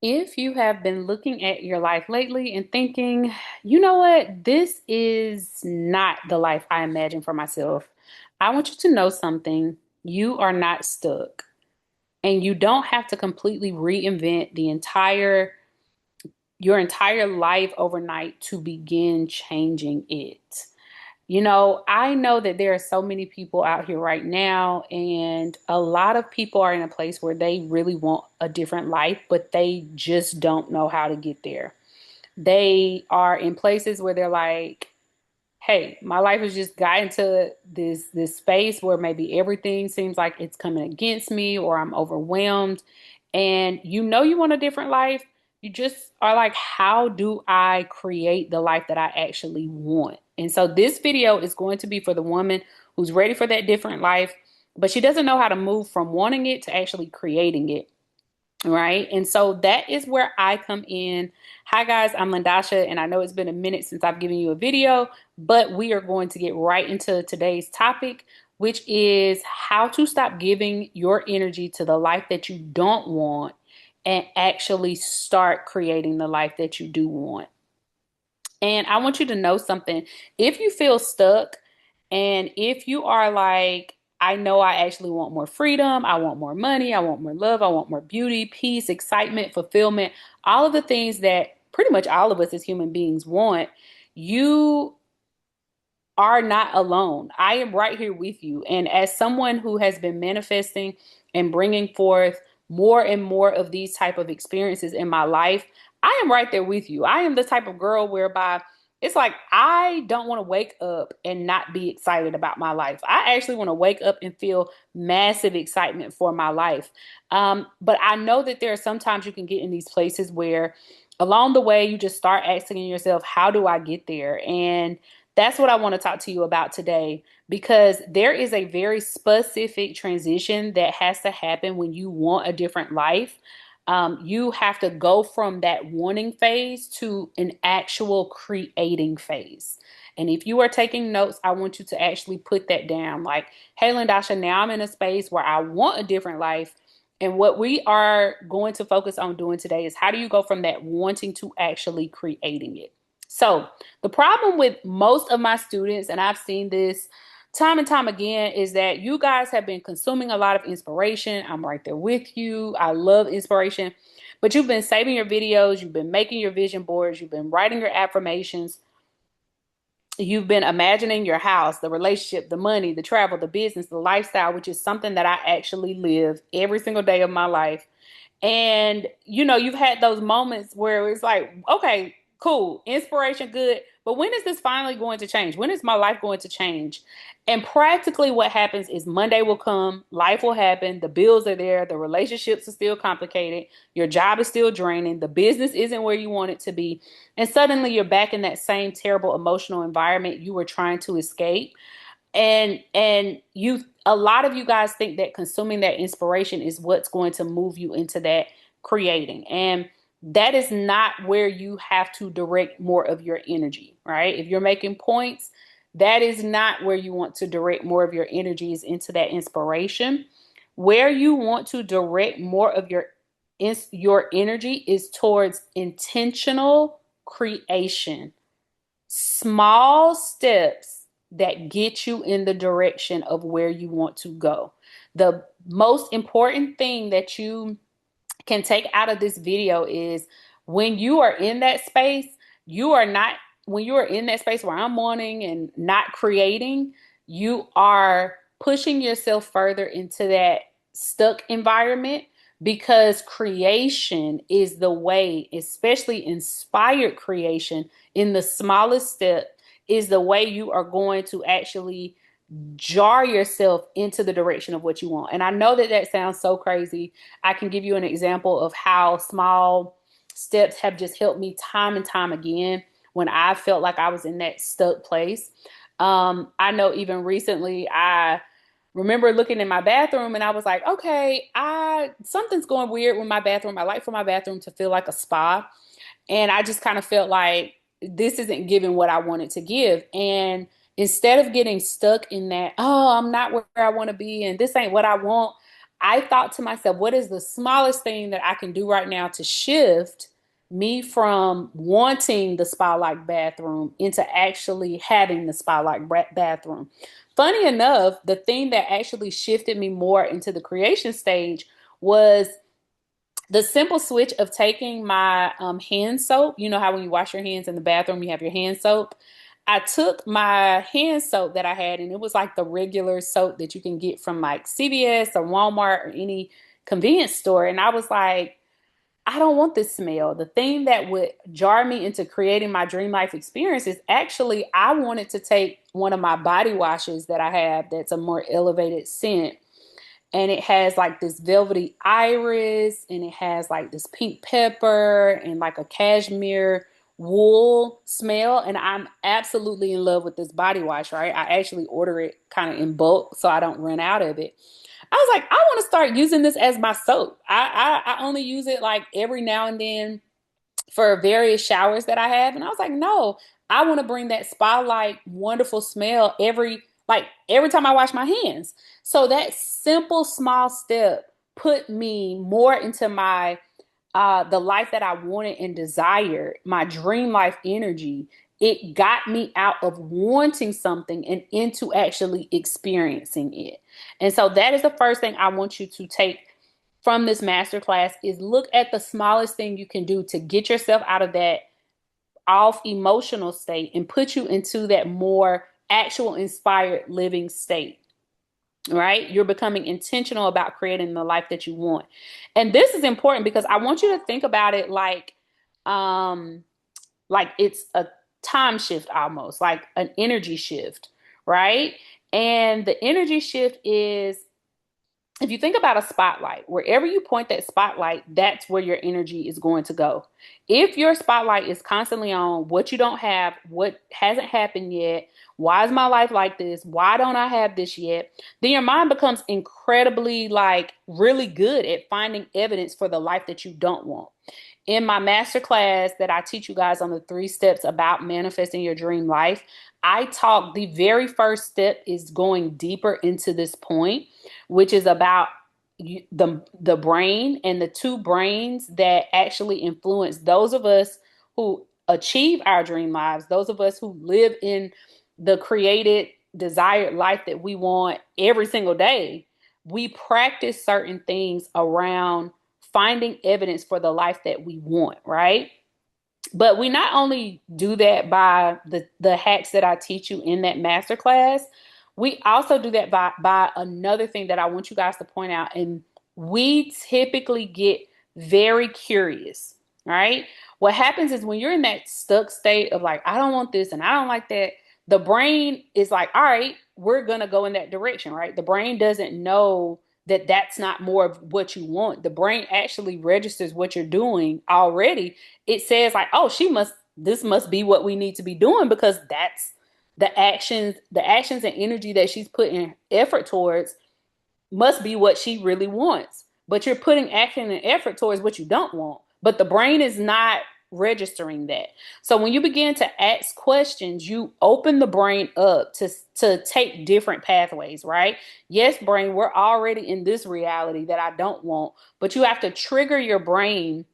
If you have been looking at your life lately and thinking, you know what, this is not the life I imagined for myself, I want you to know something. You are not stuck, and you don't have to completely reinvent your entire life overnight to begin changing it. I know that there are so many people out here right now, and a lot of people are in a place where they really want a different life, but they just don't know how to get there. They are in places where they're like, hey, my life has just gotten to this space where maybe everything seems like it's coming against me or I'm overwhelmed. And you want a different life. You just are like, how do I create the life that I actually want? And so this video is going to be for the woman who's ready for that different life, but she doesn't know how to move from wanting it to actually creating it. Right. And so that is where I come in. Hi, guys. I'm Lindasha, and I know it's been a minute since I've given you a video, but we are going to get right into today's topic, which is how to stop giving your energy to the life that you don't want and actually start creating the life that you do want. And I want you to know something. If you feel stuck and if you are like, I know I actually want more freedom, I want more money, I want more love, I want more beauty, peace, excitement, fulfillment, all of the things that pretty much all of us as human beings want, you are not alone. I am right here with you. And as someone who has been manifesting and bringing forth more and more of these type of experiences in my life, I am right there with you. I am the type of girl whereby it's like I don't want to wake up and not be excited about my life. I actually want to wake up and feel massive excitement for my life. But I know that there are sometimes you can get in these places where along the way you just start asking yourself, how do I get there? And that's what I want to talk to you about today because there is a very specific transition that has to happen when you want a different life. You have to go from that wanting phase to an actual creating phase. And if you are taking notes, I want you to actually put that down. Like, hey, Lindasha, now I'm in a space where I want a different life. And what we are going to focus on doing today is how do you go from that wanting to actually creating it? So, the problem with most of my students, and I've seen this time and time again, is that you guys have been consuming a lot of inspiration. I'm right there with you. I love inspiration. But you've been saving your videos, you've been making your vision boards, you've been writing your affirmations, you've been imagining your house, the relationship, the money, the travel, the business, the lifestyle, which is something that I actually live every single day of my life. And you've had those moments where it's like, okay, cool, inspiration, good. But when is this finally going to change? When is my life going to change? And practically what happens is Monday will come, life will happen, the bills are there, the relationships are still complicated, your job is still draining, the business isn't where you want it to be. And suddenly you're back in that same terrible emotional environment you were trying to escape. And you a lot of you guys think that consuming that inspiration is what's going to move you into that creating, and that is not where you have to direct more of your energy, right? If you're making points, that is not where you want to direct more of your energies, into that inspiration. Where you want to direct more of your energy is towards intentional creation, small steps that get you in the direction of where you want to go. The most important thing that you can take out of this video is when you are in that space, you are not, when you are in that space where I'm wanting and not creating, you are pushing yourself further into that stuck environment, because creation is the way, especially inspired creation in the smallest step, is the way you are going to actually jar yourself into the direction of what you want. And I know that that sounds so crazy. I can give you an example of how small steps have just helped me time and time again when I felt like I was in that stuck place. I know even recently I remember looking in my bathroom and I was like, okay, I something's going weird with my bathroom. I like for my bathroom to feel like a spa. And I just kind of felt like this isn't giving what I wanted to give. And instead of getting stuck in that, oh, I'm not where I want to be and this ain't what I want, I thought to myself, what is the smallest thing that I can do right now to shift me from wanting the spa-like bathroom into actually having the spa-like bathroom? Funny enough, the thing that actually shifted me more into the creation stage was the simple switch of taking my hand soap. You know how when you wash your hands in the bathroom, you have your hand soap. I took my hand soap that I had, and it was like the regular soap that you can get from like CVS or Walmart or any convenience store. And I was like, I don't want this smell. The thing that would jar me into creating my dream life experience is actually I wanted to take one of my body washes that I have that's a more elevated scent, and it has like this velvety iris, and it has like this pink pepper and like a cashmere wool smell, and I'm absolutely in love with this body wash, right? I actually order it kind of in bulk so I don't run out of it. I was like, I want to start using this as my soap. I only use it like every now and then for various showers that I have. And I was like, no, I want to bring that spotlight, wonderful smell every time I wash my hands. So that simple small step put me more into my the life that I wanted and desired, my dream life energy. It got me out of wanting something and into actually experiencing it. And so that is the first thing I want you to take from this masterclass is look at the smallest thing you can do to get yourself out of that off emotional state and put you into that more actual inspired living state. Right? You're becoming intentional about creating the life that you want. And this is important because I want you to think about it um like it's a time shift, almost like an energy shift, right? And the energy shift is, if you think about a spotlight, wherever you point that spotlight, that's where your energy is going to go. If your spotlight is constantly on what you don't have, what hasn't happened yet, why is my life like this? Why don't I have this yet? Then your mind becomes incredibly, like, really good at finding evidence for the life that you don't want. In my masterclass that I teach you guys on the 3 steps about manifesting your dream life, I talk, the very first step is going deeper into this point, which is about the brain and the two brains that actually influence those of us who achieve our dream lives, those of us who live in the created desired life that we want every single day. We practice certain things around finding evidence for the life that we want, right? But we not only do that by the hacks that I teach you in that masterclass, we also do that by another thing that I want you guys to point out. And we typically get very curious, right? What happens is when you're in that stuck state of like, I don't want this and I don't like that, the brain is like, all right, we're going to go in that direction, right? The brain doesn't know that that's not more of what you want. The brain actually registers what you're doing already. It says like, oh, this must be what we need to be doing because that's the actions and energy that she's putting effort towards must be what she really wants. But you're putting action and effort towards what you don't want. But the brain is not registering that. So when you begin to ask questions, you open the brain up to take different pathways, right? Yes, brain, we're already in this reality that I don't want, but you have to trigger your brain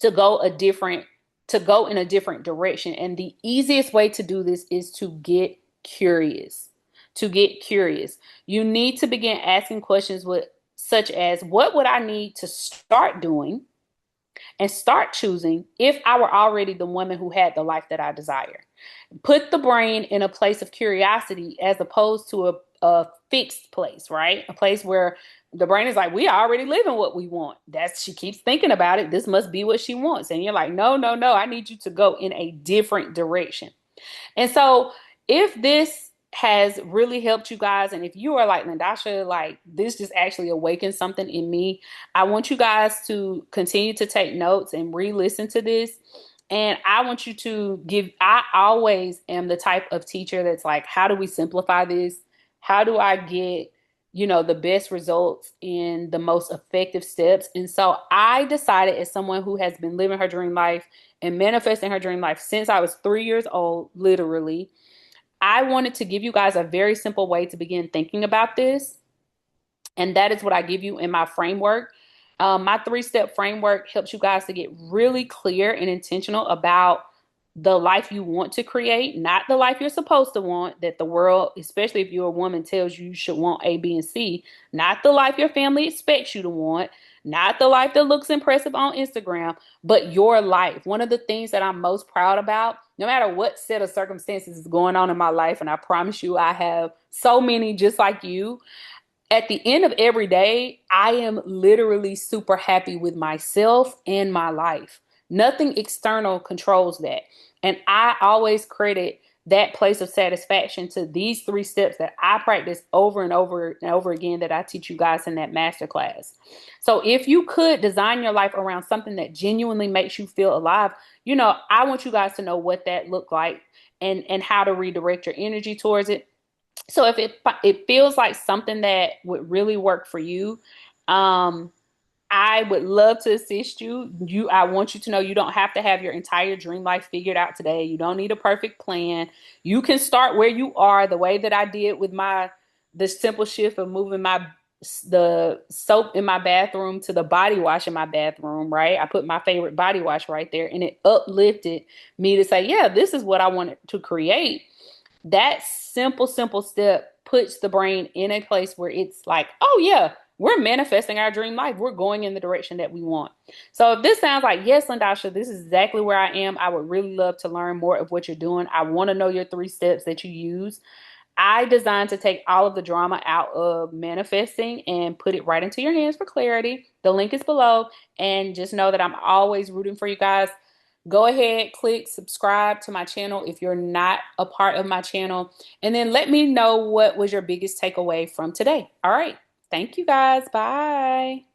to go a different to go in a different direction. And the easiest way to do this is to get curious. To get curious. You need to begin asking questions with such as what would I need to start doing and start choosing if I were already the woman who had the life that I desire. Put the brain in a place of curiosity as opposed to a fixed place, right? A place where the brain is like, we already living what we want. She keeps thinking about it. This must be what she wants. And you're like, no, no, no. I need you to go in a different direction. And so if this has really helped you guys, and if you are like Landasha, like this just actually awakened something in me, I want you guys to continue to take notes and re-listen to this. And I want you to I always am the type of teacher that's like, how do we simplify this? How do I get, the best results in the most effective steps? And so I decided, as someone who has been living her dream life and manifesting her dream life since I was 3 years old, literally, I wanted to give you guys a very simple way to begin thinking about this. And that is what I give you in my framework. My 3-step framework helps you guys to get really clear and intentional about the life you want to create, not the life you're supposed to want, that the world, especially if you're a woman, tells you you should want A, B, and C, not the life your family expects you to want, not the life that looks impressive on Instagram, but your life. One of the things that I'm most proud about, no matter what set of circumstances is going on in my life, and I promise you, I have so many just like you, at the end of every day, I am literally super happy with myself and my life. Nothing external controls that. And I always credit that place of satisfaction to these 3 steps that I practice over and over and over again that I teach you guys in that masterclass. So if you could design your life around something that genuinely makes you feel alive, I want you guys to know what that looked like and how to redirect your energy towards it. So if it feels like something that would really work for you, um, I would love to assist you. I want you to know you don't have to have your entire dream life figured out today. You don't need a perfect plan. You can start where you are, the way that I did with the simple shift of moving the soap in my bathroom to the body wash in my bathroom, right? I put my favorite body wash right there, and it uplifted me to say, yeah, this is what I wanted to create. That simple step puts the brain in a place where it's like, oh yeah, we're manifesting our dream life. We're going in the direction that we want. So if this sounds like, yes, Landasha, this is exactly where I am, I would really love to learn more of what you're doing. I want to know your 3 steps that you use. I designed to take all of the drama out of manifesting and put it right into your hands for clarity. The link is below. And just know that I'm always rooting for you guys. Go ahead, click subscribe to my channel if you're not a part of my channel. And then let me know what was your biggest takeaway from today. All right. Thank you guys. Bye.